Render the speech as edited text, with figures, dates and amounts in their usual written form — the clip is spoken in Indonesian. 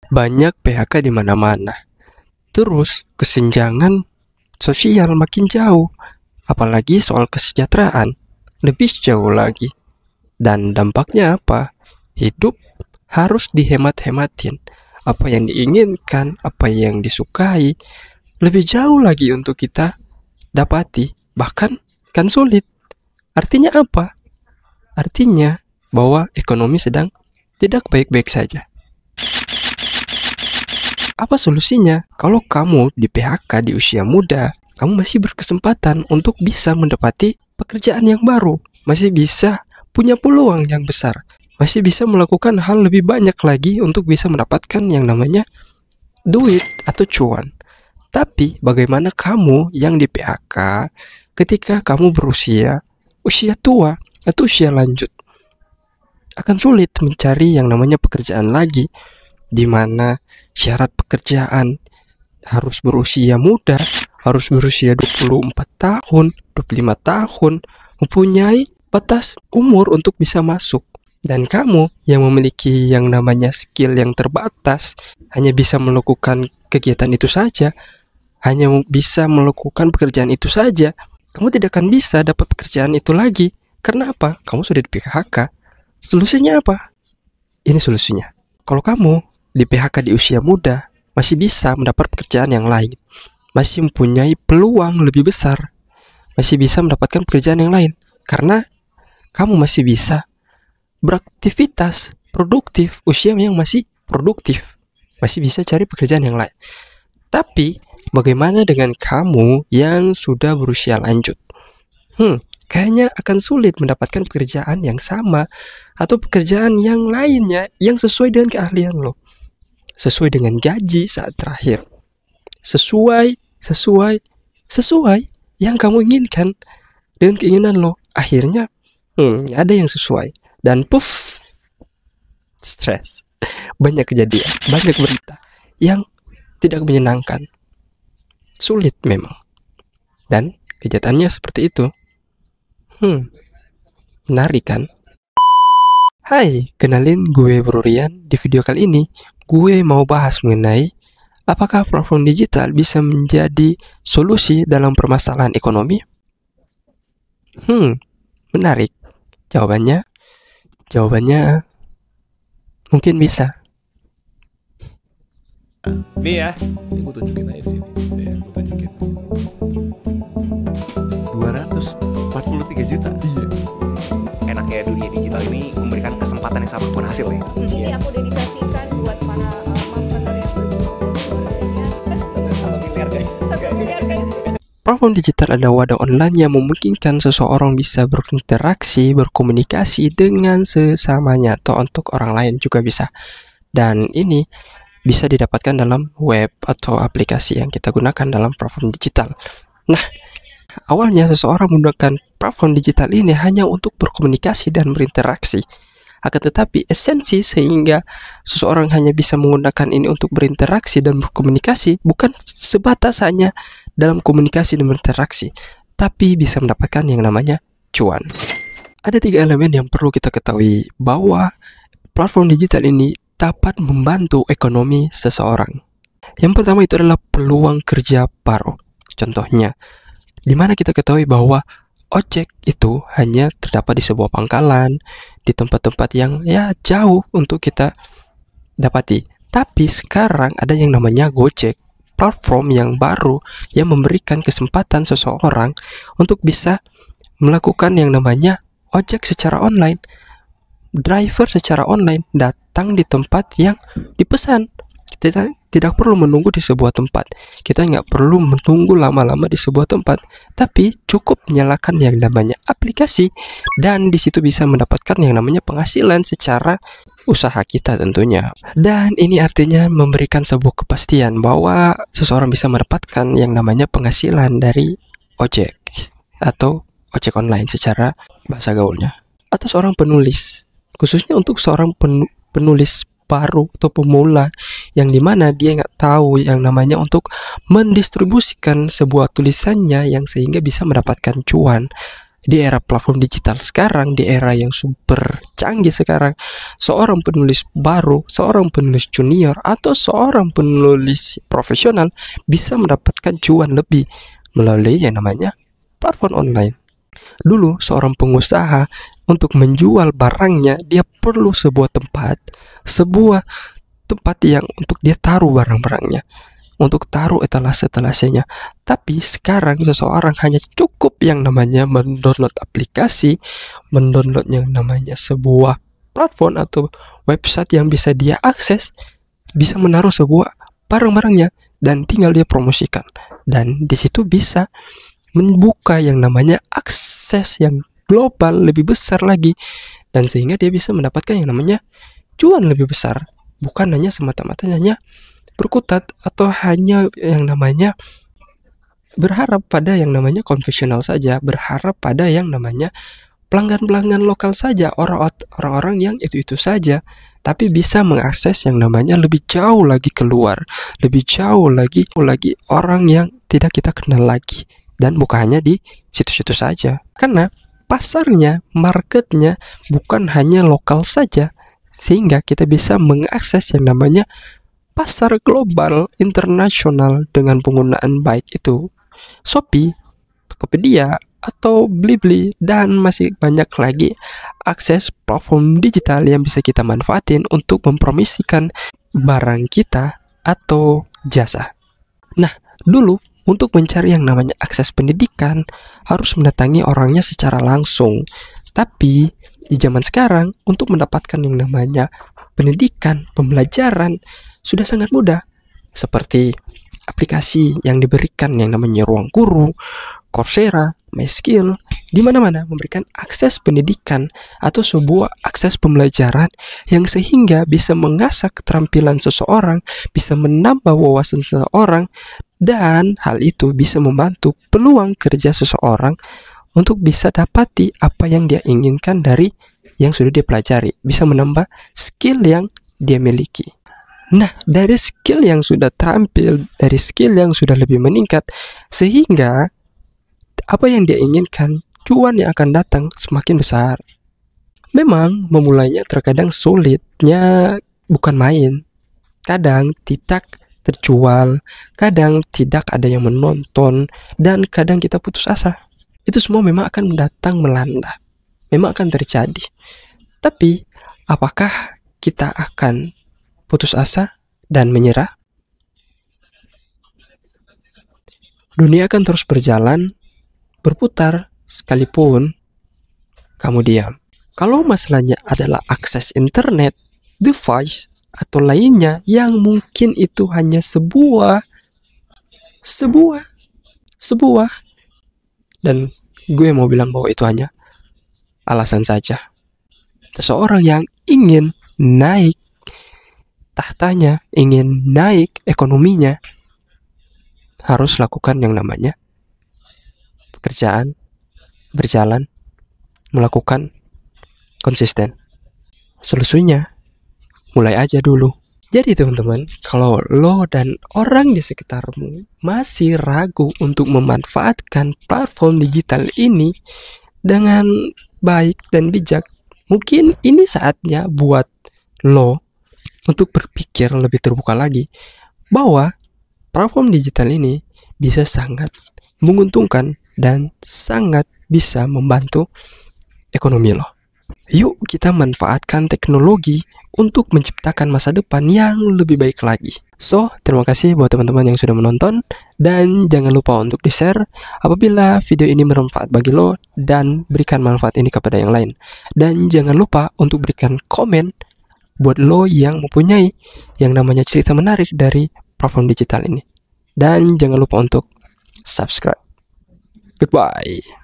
banyak PHK di mana-mana. Terus kesenjangan sosial makin jauh, apalagi soal kesejahteraan lebih jauh lagi. Dan dampaknya apa? Hidup harus dihemat-hematin. Apa yang diinginkan, apa yang disukai, lebih jauh lagi untuk kita dapati. Bahkan kan sulit. Artinya apa? Artinya bahwa ekonomi sedang tidak baik-baik saja. Apa solusinya? Kalau kamu di PHK di usia muda, kamu masih berkesempatan untuk bisa mendapati pekerjaan yang baru, masih bisa punya peluang yang besar, masih bisa melakukan hal lebih banyak lagi untuk bisa mendapatkan yang namanya duit atau cuan. Tapi bagaimana kamu yang di PHK ketika kamu berusia usia tua atau usia lanjut? Akan sulit mencari yang namanya pekerjaan lagi, di mana syarat pekerjaan harus berusia muda, harus berusia 24 tahun, 25 tahun, mempunyai batas umur untuk bisa masuk. Dan kamu yang memiliki yang namanya skill yang terbatas, hanya bisa melakukan kegiatan itu saja, hanya bisa melakukan pekerjaan itu saja, kamu tidak akan bisa dapat pekerjaan itu lagi. Karena apa? Kamu sudah di PHK. Solusinya apa? Ini solusinya. Kalau kamu di PHK di usia muda, masih bisa mendapat pekerjaan yang lain, masih mempunyai peluang lebih besar, masih bisa mendapatkan pekerjaan yang lain, karena kamu masih bisa beraktivitas produktif, usia yang masih produktif, masih bisa cari pekerjaan yang lain. Tapi bagaimana dengan kamu yang sudah berusia lanjut? Kayaknya akan sulit mendapatkan pekerjaan yang sama atau pekerjaan yang lainnya yang sesuai dengan keahlian lo, sesuai dengan gaji saat terakhir, sesuai yang kamu inginkan dengan keinginan lo. Akhirnya ada yang sesuai dan puff, stres, banyak kejadian, banyak berita yang tidak menyenangkan, sulit memang, dan kenyataannya seperti itu. Menarik kan? Hai, kenalin gue Bro Rian. Di video kali ini gue mau bahas mengenai apakah platform digital bisa menjadi solusi dalam permasalahan ekonomi? Menarik. Jawabannya mungkin bisa. Nih ya, ini gue tunjukin aja di sini. Ya, gue tunjukin. 243 juta. Iya. Enaknya dunia digital ini memberikan kesempatan yang sama pun hasilnya. Ini aku dedikasikan buat para entrepreneur yang berjuang 1 miliar guys. 1 miliar guys. Platform digital adalah wadah online yang memungkinkan seseorang bisa berinteraksi, berkomunikasi dengan sesamanya atau untuk orang lain juga bisa. Dan ini bisa didapatkan dalam web atau aplikasi yang kita gunakan dalam platform digital. Nah, awalnya seseorang menggunakan platform digital ini hanya untuk berkomunikasi dan berinteraksi. Akan tetapi esensi sehingga seseorang hanya bisa menggunakan ini untuk berinteraksi dan berkomunikasi bukan sebatas hanya dalam komunikasi dan berinteraksi, tapi bisa mendapatkan yang namanya cuan. Ada 3 elemen yang perlu kita ketahui bahwa platform digital ini dapat membantu ekonomi seseorang. Yang pertama itu adalah peluang kerja baru. Contohnya, di mana kita ketahui bahwa ojek itu hanya terdapat di sebuah pangkalan, di tempat-tempat yang jauh untuk kita dapati. Tapi sekarang ada yang namanya Gojek, platform yang baru yang memberikan kesempatan seseorang untuk bisa melakukan yang namanya ojek secara online. Driver secara online datang di tempat yang dipesan. Kita tidak perlu menunggu di sebuah tempat. Kita nggak perlu menunggu lama-lama di sebuah tempat, tapi cukup menyalakan yang namanya aplikasi dan di situ bisa mendapatkan yang namanya penghasilan secara usaha kita tentunya. Dan ini artinya memberikan sebuah kepastian bahwa seseorang bisa mendapatkan yang namanya penghasilan dari ojek atau ojek online secara bahasa gaulnya. Atau seorang penulis, khususnya untuk seorang penulis baru atau pemula yang dimana dia nggak tahu yang namanya untuk mendistribusikan sebuah tulisannya yang sehingga bisa mendapatkan cuan. Di era platform digital sekarang, di era yang super canggih sekarang, seorang penulis baru, seorang penulis junior, atau seorang penulis profesional bisa mendapatkan cuan lebih melalui yang namanya platform online. Dulu seorang pengusaha untuk menjual barangnya, dia perlu sebuah tempat yang untuk dia taruh barang-barangnya, untuk taruh etalase-etalasenya. Tapi sekarang seseorang hanya cukup yang namanya mendownload aplikasi, mendownload yang namanya sebuah platform atau website yang bisa dia akses, bisa menaruh sebuah barang-barangnya dan tinggal dia promosikan. Dan di situ bisa membuka yang namanya akses yang global lebih besar lagi, dan sehingga dia bisa mendapatkan yang namanya cuan lebih besar, bukan hanya semata-mata hanya berkutat atau hanya yang namanya berharap pada yang namanya konvensional saja, berharap pada yang namanya pelanggan-pelanggan lokal saja, orang-orang yang itu-itu saja, tapi bisa mengakses yang namanya lebih jauh lagi keluar, lebih jauh lagi orang yang tidak kita kenal lagi, dan bukan hanya di situ-situ saja, karena pasarnya, marketnya bukan hanya lokal saja, sehingga kita bisa mengakses yang namanya pasar global internasional dengan penggunaan baik itu Shopee, Tokopedia, atau Blibli, dan masih banyak lagi akses platform digital yang bisa kita manfaatin untuk mempromosikan barang kita atau jasa. Nah, dulu untuk mencari yang namanya akses pendidikan harus mendatangi orangnya secara langsung. Tapi di zaman sekarang untuk mendapatkan yang namanya pendidikan, pembelajaran sudah sangat mudah. Seperti aplikasi yang diberikan yang namanya Ruang Guru, Coursera, MySkill, di mana-mana memberikan akses pendidikan atau sebuah akses pembelajaran yang sehingga bisa mengasah keterampilan seseorang, bisa menambah wawasan seseorang, dan hal itu bisa membantu peluang kerja seseorang untuk bisa dapati apa yang dia inginkan dari yang sudah dia pelajari, bisa menambah skill yang dia miliki. Nah, dari skill yang sudah terampil, dari skill yang sudah lebih meningkat, sehingga apa yang dia inginkan, cuan yang akan datang semakin besar. Memang memulainya terkadang sulitnya bukan main. Kadang tidak terjual, kadang tidak ada yang menonton, dan kadang kita putus asa. Itu semua memang akan datang melanda, memang akan terjadi. Tapi apakah kita akan putus asa dan menyerah? Dunia akan terus berjalan, berputar, sekalipun kamu diam. Kalau masalahnya adalah akses internet, device, atau lainnya yang mungkin itu hanya sebuah dan gue mau bilang bahwa itu hanya alasan saja. Seseorang yang ingin naik tahtanya, ingin naik ekonominya, harus lakukan yang namanya pekerjaan, berjalan, melakukan konsisten. Solusinya mulai aja dulu. Jadi teman-teman, kalau lo dan orang di sekitarmu masih ragu untuk memanfaatkan platform digital ini dengan baik dan bijak, mungkin ini saatnya buat lo untuk berpikir lebih terbuka lagi bahwa platform digital ini bisa sangat menguntungkan dan sangat bisa membantu ekonomi lo. Yuk kita manfaatkan teknologi untuk menciptakan masa depan yang lebih baik lagi. So, terima kasih buat teman-teman yang sudah menonton, dan jangan lupa untuk di-share apabila video ini bermanfaat bagi lo dan berikan manfaat ini kepada yang lain. Dan jangan lupa untuk berikan komen buat lo yang mempunyai yang namanya cerita menarik dari platform digital ini. Dan jangan lupa untuk subscribe. Goodbye.